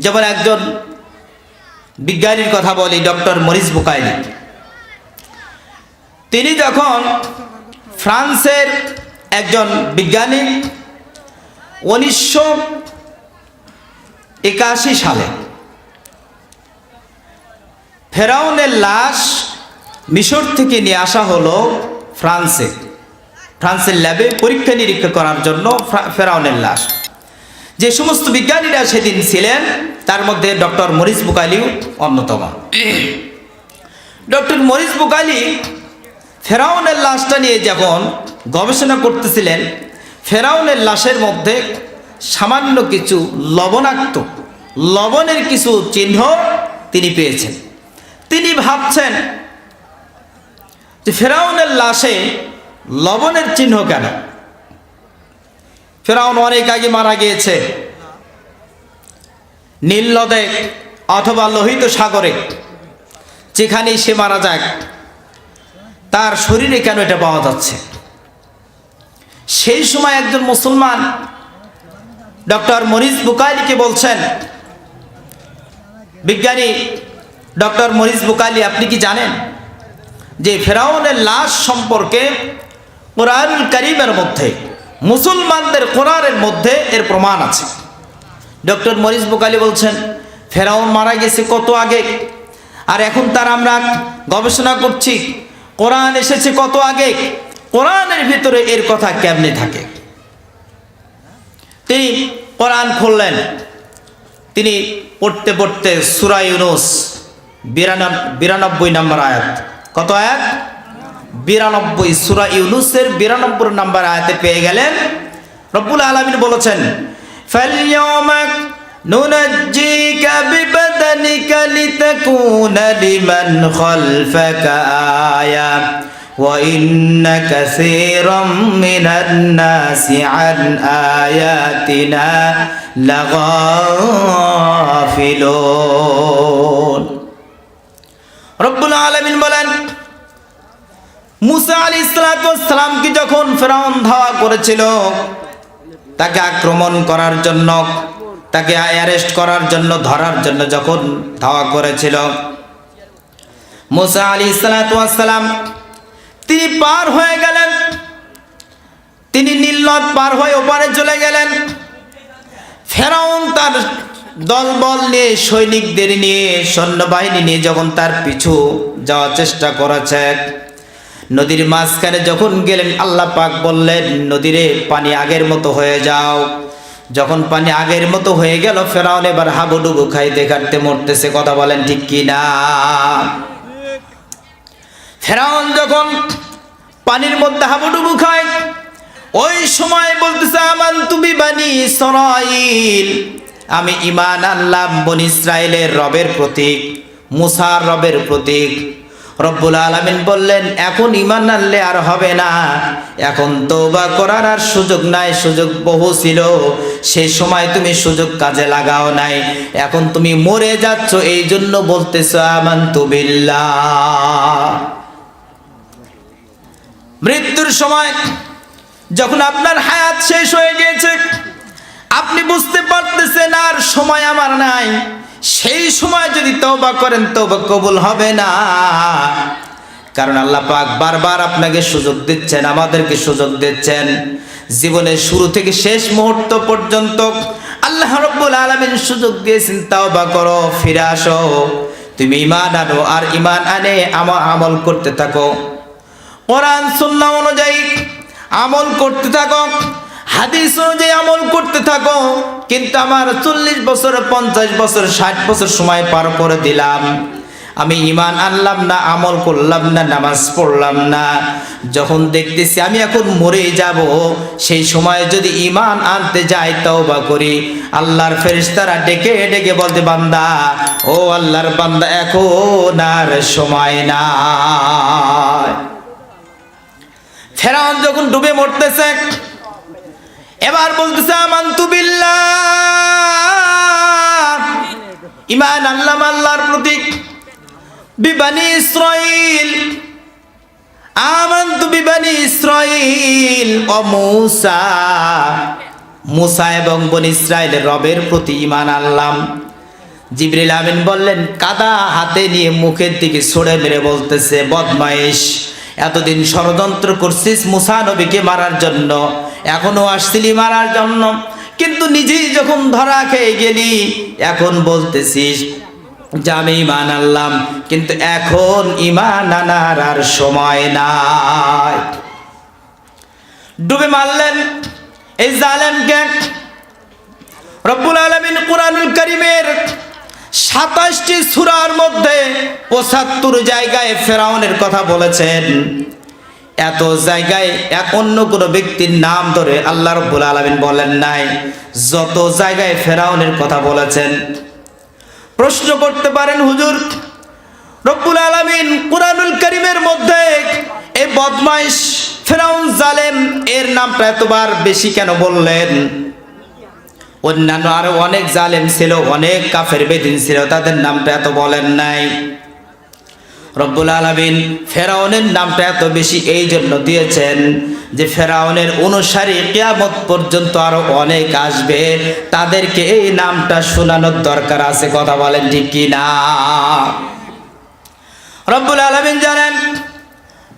যেমন একজন বিজ্ঞানীর কথা বলি, ডক্টর মরিস বুকাইলি। তিনি যখন ফ্রান্সের একজন বিজ্ঞানী 1981 সালে ফেরাউনের লাশ মিশর থেকে নিয়ে আসা হলো ফ্রান্সের ল্যাবে পরীক্ষা নিরীক্ষা করার জন্য। ফেরাউনের লাশ, যে সমস্ত বিজ্ঞানীরা সেদিন ছিলেন তার মধ্যে ডক্টর মরিস বুকাইলিও অন্যতম। ডক্টর মরিস বুকাইলি ফেরাউনের লাশটা নিয়ে যখন গবেষণা করতেছিলেন, ফেরাউনের লাশের মধ্যে সামান্য কিছু লবণের কিছু চিহ্ন তিনি পেয়েছেন। তিনি ভাবছেন যে ফেরাউনের লাশে লবণের চিহ্ন কেন? ফেরাউন অনেক আগে মারা গিয়েছে, নীল নদে অথবা লোহিত সাগরে, যেখানেই সে মারা যাক তার শরীরে কেন এটা পাওয়া যাচ্ছে? সেই সময় একজন মুসলমান ডক্টর মরিস বুকাইলিকে বলছেন, বিজ্ঞানী ডক্টর মরিস বুকাইলি, আপনি কি জানেন যে ফেরাউনের লাশ সম্পর্কে কোরআনুল কারীমের মধ্যে, মুসলমানদের কোরআনের মধ্যে এর প্রমাণ আছে? ডক্টর মরিস বুকাইলি বলছেন, ফেরাউন মারা গেছে কত আগে, আর এখন তার আমরা গবেষণা করছি। কোরআন এসেছে কত আগে, কোরআনের ভিতরে এর কথা কেমনে থাকে? তিনি কোরআন খুললেন, তিনি পড়তে পড়তে সূরা ইউনূস 92 নম্বর আয়াত, কত আয়াত? 92, সূরা ইউনূসের 92 নম্বর আয়াতে পেয়ে গেলেন। রব্বুল আলামিন বলেছেন, ফালইয়াউমা নুনাজ্জিকা বিবাদানিকা লিতাকুনা লিমান খালফাকা আয়া ওয়া ইন্না কাসীরাম মিনান নাসি আন আয়াতিনা লাগাফিলুন। রব্বুল আলামিন বলেন, মুসা আলাইহিস সালামকে যখন ফেরাউন ধাওয়া করেছিল, তাকে আক্রমণ করার জন্য, তাকে অ্যারেস্ট করার জন্য, ধরার জন্য যখন ধাওয়া করেছিল, মুসা আলাইহিস সালাম তিনি পার হয়ে গেলেন, তিনি নীল নদ পার হয়ে ওপারে চলে গেলেন। ফেরাউন তার দলবল নিয়ে, সৈনিকদের নিয়ে, সৈন্যবাহিনী নিয়ে যখন তার পিছু যাওয়ার চেষ্টা করেছে, নদীর মাঝখানে যখন গেলেন, আল্লাহ পাক বললেন, নদীরে পানি আগের মতো হয়ে যাও। যখন পানি আগের মতো হয়ে গেল, ফেরাউন এবার হাবুডুবু খাইতে খাইতে মরতেছে। কথা বলেন ঠিক কি না? ফেরাউন যখন পানির মধ্যে হাবুডুবু খায়, ওই সময় বলতেছে, আমানতু বিবানি ইসরাঈল, আমি ঈমান আনলাম বনি ইসরাইলের রবের প্রতীক, মুসার রবের প্রতীক। রব্বুল আলামিন বললেন, এখন ঈমান আনলে আর হবে না, এখন তওবা করার আর সুযোগ নাই। সুযোগ বহু ছিল, সেই সময় তুমি সুযোগ কাজে লাগাও নাই, এখন তুমি মরে যাচ্ছ, এই জন্য বলতেছো আমানতু বিল্লাহ। মৃত্যুর সময় যখন আপনার হায়াত শেষ হয়ে গিয়েছে, আপনি বুঝতে পারতেছেন আর সময় আমার নাই, সেই সময় যদি তওবা করেন, তওবা কবুল হবে না। কারণ আল্লাহ পাক বারবার আপনাকে সুযোগ দিচ্ছেন, আমাদেরকে সুযোগ দিচ্ছেন। জীবনের শুরু থেকে শেষ মুহূর্ত পর্যন্ত আল্লাহ রাব্বুল আলামিন সুযোগ দিয়েছেন, তওবা করো, ফিরে আসো, তুমি ঈমান আনো, আর ঈমান আনে আমল করতে থাকো, কোরআন সুন্নাহ অনুযায়ী আমল করতে থাকো, হাদিস অনুযায়ী আমল করতে থাকো। কিন্তু আমার 40 বছর, 50 বছর, 60 বছর সময় পার করে দিলাম, আমি ঈমান আনলাম না, আমল করলাম না, নামাজ পড়লাম না। যখন দেখতেছি আমি এখন মরে যাব, সেই সময় যদি ঈমান আনতে যাই, তওবা করি, আল্লাহর ফেরেশতারা ডেকে ডেকে বলতে, বান্দা, ও আল্লাহর বান্দা, এখন আর সময় নাই। ফেরাউন যখন ডুবে মরতেছে, এবার বলতেছে, আমানতু বিল্লাহ, ঈমান আনলাম আল্লাহর প্রতীক, বিবানি ইসরাঈল, আমানতু বিবানি ইসরাঈল ও মুসা এবং বনি ইসরাঈলের রবের প্রতি ঈমান আনলাম। জিবরিল আমিন বললেন, কাদা হাতে নিয়ে মুখের দিকে ছুঁড়ে মেরে বলতেছে, বদমাইশ, এতদিন ষড়যন্ত্র করছিস মুসা নবীকে মারার জন্য, এখনো আসছিলি মারার জন্য, কিন্তু নিজেই যখন ধরা খেয়ে গেলি এখন বলতেছিস যে আমি ঈমান আনলাম, কিন্তু এখন ঈমান আনার আর সময় নাই। ডুবে মারলেন এই জালেমকে। রব্বুল আলামিন কুরআনুল কারীমের ২৭টি সূরার মধ্যে ৭৫ জায়গায় ফেরাউনের কথা বলেছেন। এত জায়গায় এক অন্য কোনো ব্যক্তির নাম ধরে আল্লাহ রব্বুল আলামিন বলেন নাই, যত জায়গায় ফেরাউনের কথা বলেছেন। প্রশ্ন করতে পারেন, হুজুর রব্বুল আলামিন কুরআনুল কারীমের মধ্যে এই বদমাইশ ফেরাউন জালেম এর নামটা এতবার বেশি কেন বললেন? অন্যান্য আরো অনেক জালেম ছিল, অনেক কাফের বেদিন ছিল, তাদের নামটা এত বলেন নাই। রব্বুল আলামিন ফেরাউনের নামটা এত বেশি এই জন্য দিয়েছেন যে ফেরাউনের অনুসারী কিয়ামত পর্যন্ত আরো অনেক আসবে, তাদেরকে এই নামটা শোনানোর দরকার আছে। কথা বলেন ঠিক কি না? রব্বুল আলামিন জানেন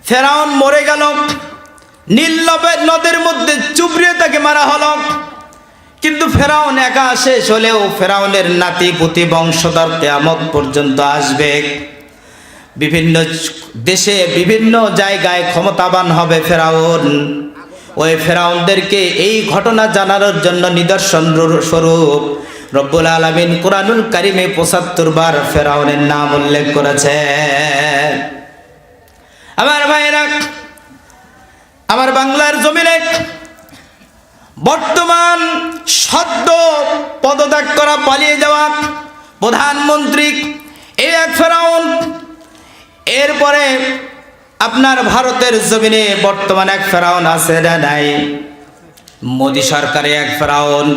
ফেরাউন মরে গেল, নীল নদের মধ্যে চুবড়িয়ে তাকে মারা হলো। কিন্তু ফেরাউন একা শেষ হলেও ফেরাউনের নাতি পুতি বংশধর কিয়ামত পর্যন্ত আসবে। বিভিন্ন দেশে বিভিন্ন জায়গায় ক্ষমতাবান হবে ফেরাউন। ওই ফেরাউনদেরকে এই ঘটনা জানানোর জন্য নিদর্শন স্বরূপ রব্বুল আলামিন কুরআনুল কারীমে ৭৫ বার ফেরাউনের নাম উল্লেখ করেছে। আমার ভাইরা, আমার বাংলার জমিনে বর্তমান সদ্য পদত্যাগ করা পালিয়ে যাওয়া প্রধানমন্ত্রী এই এক ফেরাউন। এরপরে আপনার ভারতের জমিনে বর্তমান এক ফেরাউন আছে না নাই? মোদী সরকারে এক ফেরাউন।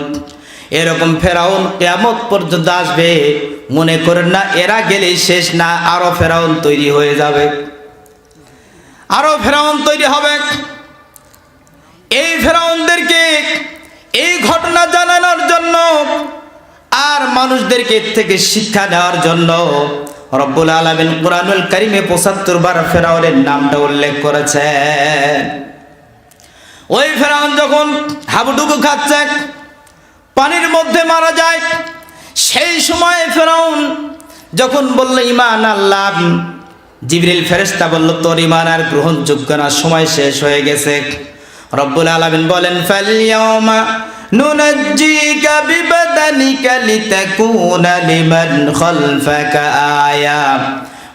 এরকম ফেরাউন কিয়ামত পর্যন্ত আসবে। মনে করেন না এরা গেলেই শেষ না, আরো ফেরাউন তৈরি হয়ে যাবে, আরো ফেরাউন তৈরি হবে। এই ফেরাউনদেরকে এই ঘটনা জানানোর জন্য আর মানুষদেরকে এর থেকে শিক্ষা দেওয়ার জন্য রব্বুল আলামিন কুরআনুল কারীমে ৭৫ বার ফেরাউনের নামটা উল্লেখ করেছে। ওই ফেরাউন যখন হাবুডুবু খাচ্ছে, পানির মধ্যে মারা যায়, সেই সময় ফেরাউন যখন বলল ঈমান আল্লাহ, জিবরিল ফেরেশতা বলল তোর ঈমান আর গ্রহণযোগ্য না, সময় শেষ হয়ে গেছে। রব্বুল আলামিন বলেন ফালইয়াউমা নুনাজ্জিকা বিবাদানিকা লিতাকুনা লিমান খালফাকা আয়া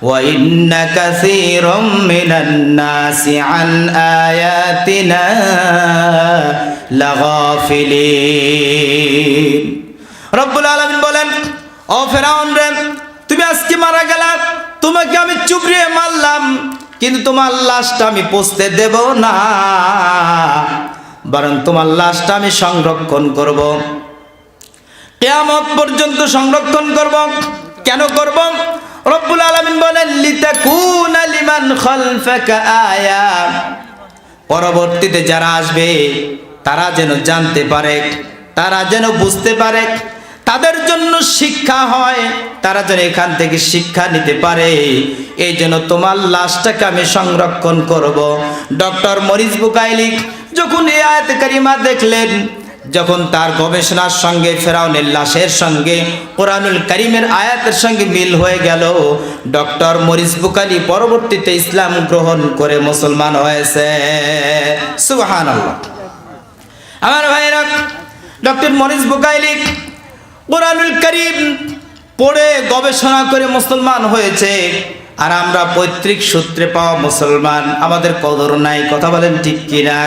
ওয়া ইন্না কাসীরাম মিনান নাসি আন আয়াতিনা লাগাফিলিন। রব্বুল আলামিন বলেন, ও ফেরাউন রে, তুমি আজকে মারা গেলা, তোমাকে আমি চুবড়িয়ে মারলাম, কিন্তু তোমার লাশটা আমি পচতে দেব না, বরং তোমার লাশটা আমি সংরক্ষণ করব, কিয়ামত পর্যন্ত সংরক্ষণ করব। কেন করব? রব্বুল আলামিন বলেন লিতাকুনা লিমান খালফাকা আয়া, পরবর্তীতে যারা আসবে তারা যেন জানতে পারে, তারা যেন বুঝতে পারে, তাদের জন্য শিক্ষা হয়, তারা যেন এখান থেকে শিক্ষা নিতে পারে। এই জন্য তোমার লাশটাকে আমি সংরক্ষণ করব। ডক্টর মরিস বুকাইলি যখন এই আয়াত কারিমা দেখলেন, যখন তার গবেষণার সঙ্গে ফেরাউনের লাশের সঙ্গে কুরআনুল কারীমের আয়াতের সঙ্গে মিল হয়ে গেল, ডক্টর মরিস বুকাইলি পরবর্তীতে ইসলাম গ্রহণ করে মুসলমান হয়েছে। সুবহানাল্লাহ। আমার ভাইরা, ডক্টর মরিস বুকাইলি কুরআনুল কারীম পড়ে গবেষণা করে মুসলমান হয়েছে, আর আমরা পৈতৃক সূত্রে পাওয়া মুসলমান, আমাদের কদর নাই। কথা বলেন ঠিক কিনা?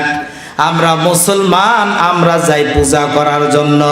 আমরা মুসলমান, আমরা যাই পূজা করার জন্য।